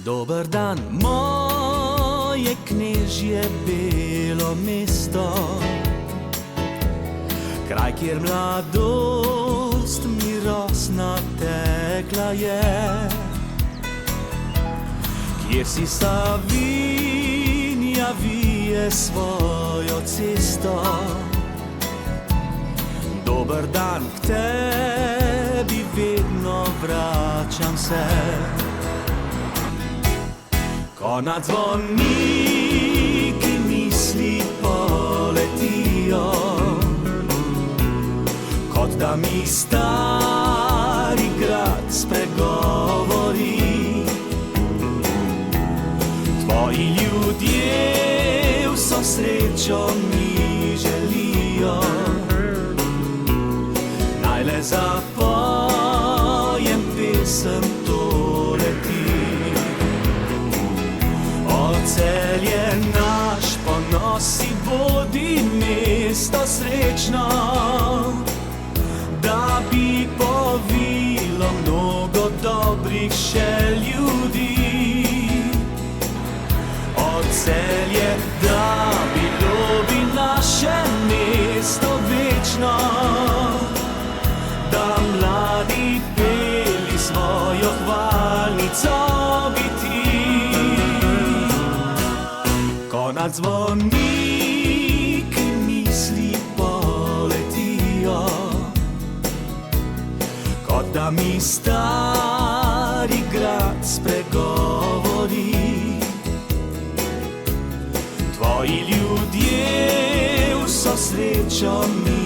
Dober dan, moje knežje belo mesto, kraj, kjer mladost mi rosna tekla je, kjer si Savinja vije svojo cesto. Dober dan, k tebi vedno vračam se, ko na zvoniki misli poletijo, kot da mi stari grad spregovori. Tvoji ljudje vso srečo mi želijo, naj le zapojem pesem tole ti. Celje naš ponos si, bodi mesto srečno, da bi povilo mnogo dobrih še ljudi. O Celje, da bilo bi naše mesto večno, da mladi peli svojo hvalnico bi ti. Ko nad zvoniki misli poletijo, kot da mi stari grad spregovori. Tvoji ljudje vso srečo mi